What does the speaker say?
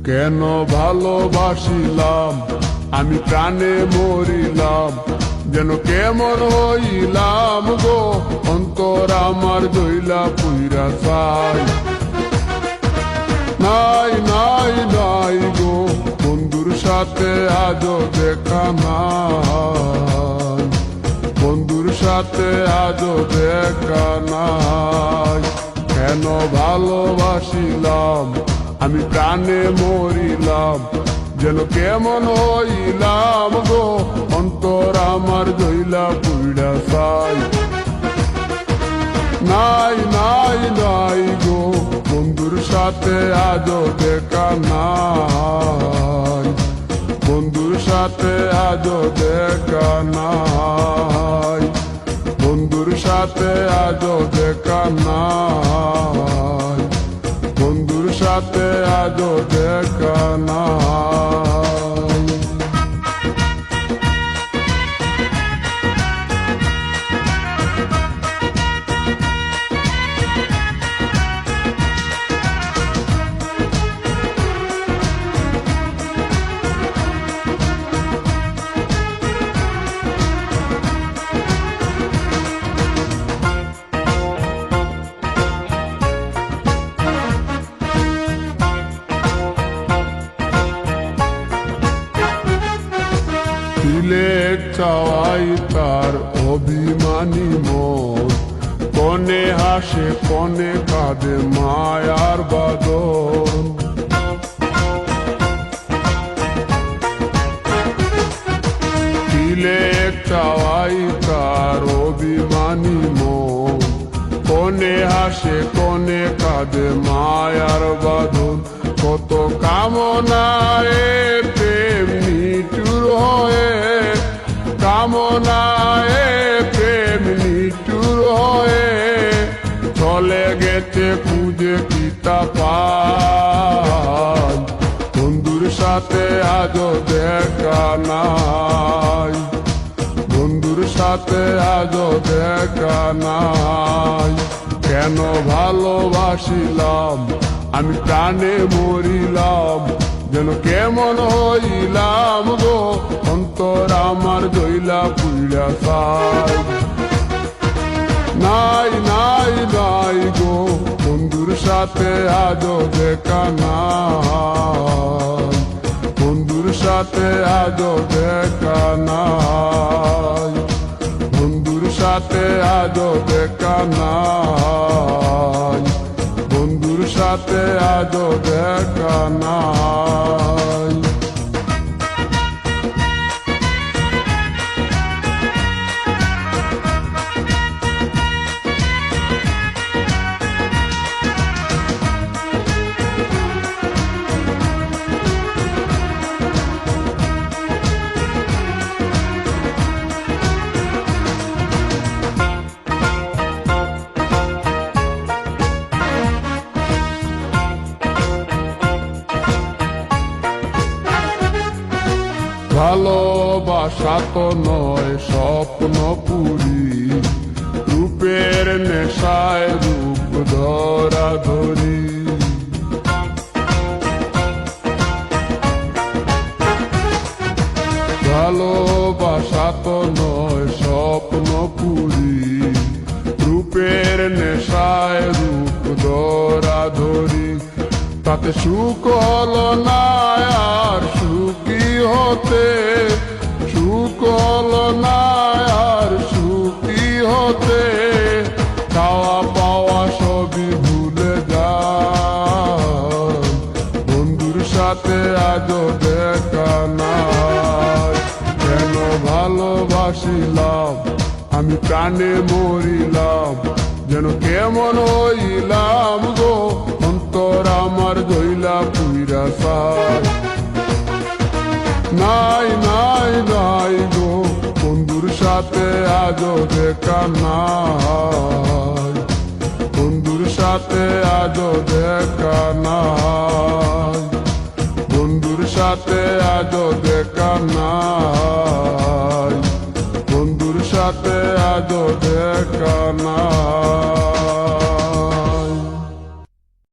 কেন ভালোবাসিলাম আমি প্রাণে মরিলাম, যেন কেমন হইলাম গো অন্তর আমার দইলা পুইরা চাই। নাই নাই নাই গো বন্ধুর সাথে আজও দেখা নাই, বন্ধুর সাথে আজও দেখা নাই। কেন ভালোবাসিলাম আমি প্রাণে মরিলাম, যেন কেমন হইলাম গো অন্তর আমার দইলা পুইরা চাই। নাই নাই নাই গো বন্ধুর সাথে আজও দেখা নাই, বন্ধুর সাথে আজও দেখা নাই, বন্ধুর সাথে আজও দেখা নাই, বন্ধুর সাথে আজও দেখা নাই। সিলেট চাওয়াই তার অভিমানী মন, কনে হাসে কনে কাঁদে মায়ার বাদন। সিলেট চাওয়াই তার অভিমানী মন, কনে হাসে কনে কাঁদে মায়ার বাদন। কত কামনায় প্রেম নিঠুর হয়ে, কামনায় প্রেম নিঠুর হয়ে চলে গেছে খুঁজে কিতা পাই। বন্ধুর সাথে আজও দেখা নাই, বন্ধুর সাথে আজও দেখা নাই। কেন ভালোবাসিলাম আমি প্রাণে মরিলাম, যেন কেমন হইলাম গো অন্তর আমার দইলা পুইরা চাই। নাই নাই নাই গো বন্ধুর সাথে আজও দেখা নাই, বন্ধুর সাথে আজও দেখা নাই, বন্ধুর সাথে আজও দেখা নাই, বন্ধুর সাথে আজও দেখা নাই। ভালোবাসা তো নয় স্বপ্ন পুরি, রূপের নেশায় রূপ ধরা ধরি। ভালোবাসা তো নয় স্বপ্ন পুরি, রূপের নেশায় রূপ ধরা ধরি। তাতে সুখ হলো না আর সুখী হতে, সুখ হলো না আর সুখী হতে। খাওয়া পাওয়া সবই ভুলে যায়, বন্ধুর সাথে আজও দেখা নাই। কেন ভালোবাসিলাম আমি প্রাণে মরিলাম, যেন কেমন হইলাম গো অন্তর আমার দইলা পুইরা চাই। নাই নাই নাই গো বন্ধুর সাথে আজও দেখা নাই, বন্ধুর সাথে আজও দেখা নাই, বন্ধুর সাথে আজও দেখা নাই, বন্ধুর সাথে আজও দেখা নাই।